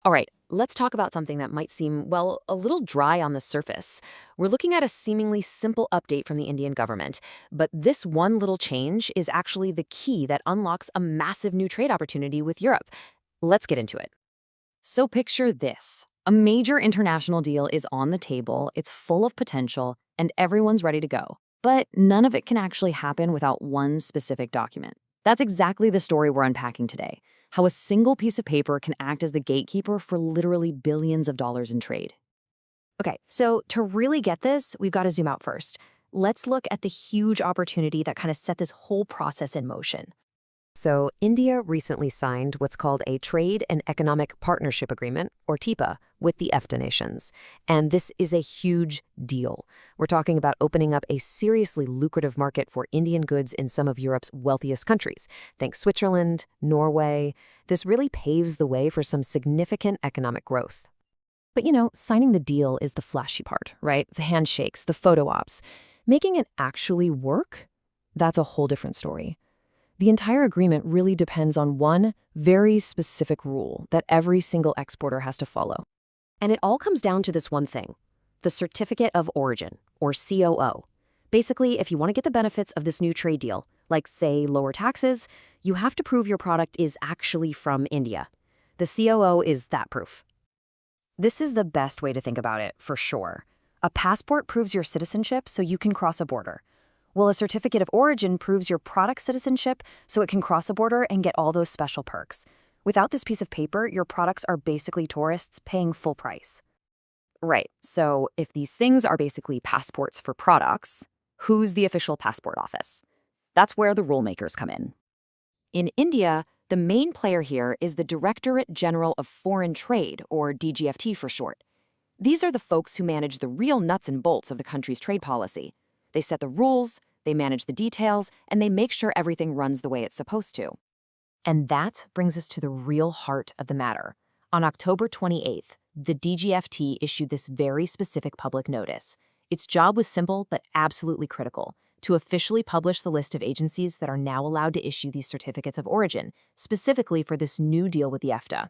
All right, let's talk about something that might seem, well, a little dry on the surface. We're looking at a seemingly simple update from the Indian government, but this one little change is actually the key that unlocks a massive new trade opportunity with Europe. Let's get into it. So picture this. A major international deal is on the table, it's full of potential, and everyone's ready to go. But none of it can actually happen without one specific document. That's exactly the story we're unpacking today. How a single piece of paper can act as the gatekeeper for literally billions of dollars in trade. Okay, so to really get this, we've got to zoom out first. Let's look at the huge opportunity that kind of set this whole process in motion. So, India recently signed what's called a Trade and Economic Partnership Agreement, or TEPA, with the EFTA nations. And this is a huge deal. We're talking about opening up a seriously lucrative market for Indian goods in some of Europe's wealthiest countries. Think Switzerland, Norway. This really paves the way for some significant economic growth. But signing the deal is the flashy part, right? The handshakes, the photo ops. Making it actually work? That's a whole different story. The entire agreement really depends on one very specific rule that every single exporter has to follow. And it all comes down to this one thing, the Certificate of Origin, or COO. Basically, if you want to get the benefits of this new trade deal, like, say, lower taxes, you have to prove your product is actually from India. The COO is that proof. This is the best way to think about it, for sure. A passport proves your citizenship so you can cross a border. Well, a certificate of origin proves your product citizenship so it can cross a border and get all those special perks. Without this piece of paper, your products are basically tourists paying full price. Right, so if these things are basically passports for products, who's the official passport office? That's where the rule makers come in. In India, the main player here is the Directorate General of Foreign Trade, or Dgft for short. These are the folks who manage the real nuts and bolts of the country's trade policy. They set the rules, they manage the details, and they make sure everything runs the way it's supposed to. And that brings us to the real heart of the matter. On October 28th, the DGFT issued this very specific public notice. Its job was simple but absolutely critical: to officially publish the list of agencies that are now allowed to issue these certificates of origin, specifically for this new deal with the EFTA.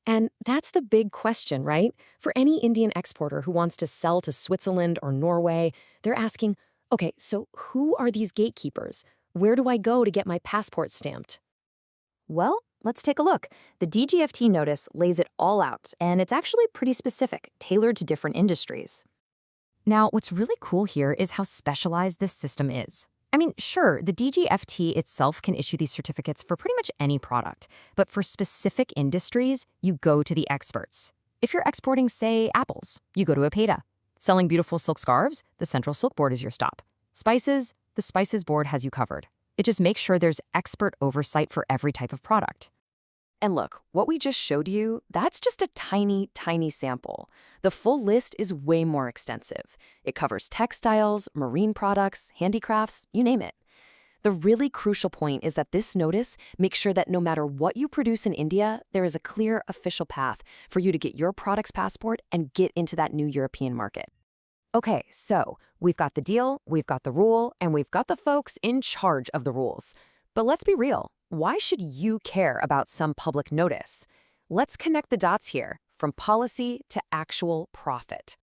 And that's the big question, right? For any Indian exporter who wants to sell to Switzerland or Norway, they're asking, okay, so who are these gatekeepers? Where do I go to get my passport stamped? Well, let's take a look. The DGFT notice lays it all out, and it's actually pretty specific, tailored to different industries. Now, what's really cool here is how specialized this system is. I mean, sure, the DGFT itself can issue these certificates for pretty much any product, but for specific industries, you go to the experts. If you're exporting, say, apples, you go to APETA. Selling beautiful silk scarves, the Central Silk Board is your stop. Spices, the Spices Board has you covered. It just makes sure there's expert oversight for every type of product. And look, what we just showed you, that's just a tiny, tiny sample. The full list is way more extensive. It covers textiles, marine products, handicrafts, you name it. The really crucial point is that this notice makes sure that no matter what you produce in India, there is a clear official path for you to get your product's passport and get into that new European market. Okay, so we've got the deal, we've got the rule, and we've got the folks in charge of the rules. But let's be real. Why should you care about some public notice? Let's connect the dots here, from policy to actual profit.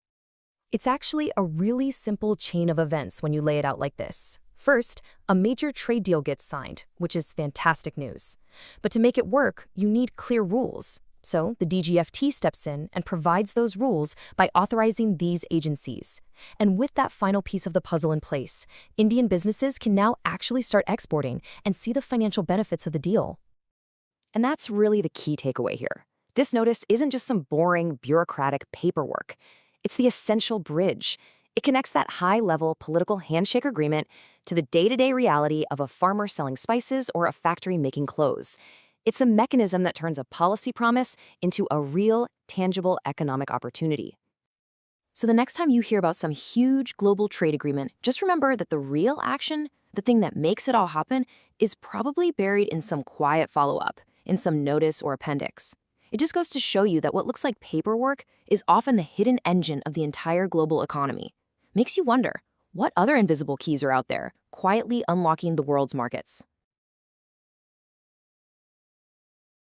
It's actually a really simple chain of events when you lay it out like this. First, a major trade deal gets signed, which is fantastic news. But to make it work, you need clear rules. So the DGFT steps in and provides those rules by authorizing these agencies. And with that final piece of the puzzle in place, Indian businesses can now actually start exporting and see the financial benefits of the deal. And that's really the key takeaway here. This notice isn't just some boring, bureaucratic paperwork. It's the essential bridge. It connects that high-level political handshake agreement to the day-to-day reality of a farmer selling spices or a factory making clothes. It's a mechanism that turns a policy promise into a real, tangible economic opportunity. So the next time you hear about some huge global trade agreement, just remember that the real action, the thing that makes it all happen, is probably buried in some quiet follow-up, in some notice or appendix. It just goes to show you that what looks like paperwork is often the hidden engine of the entire global economy. Makes you wonder, what other invisible keys are out there, quietly unlocking the world's markets?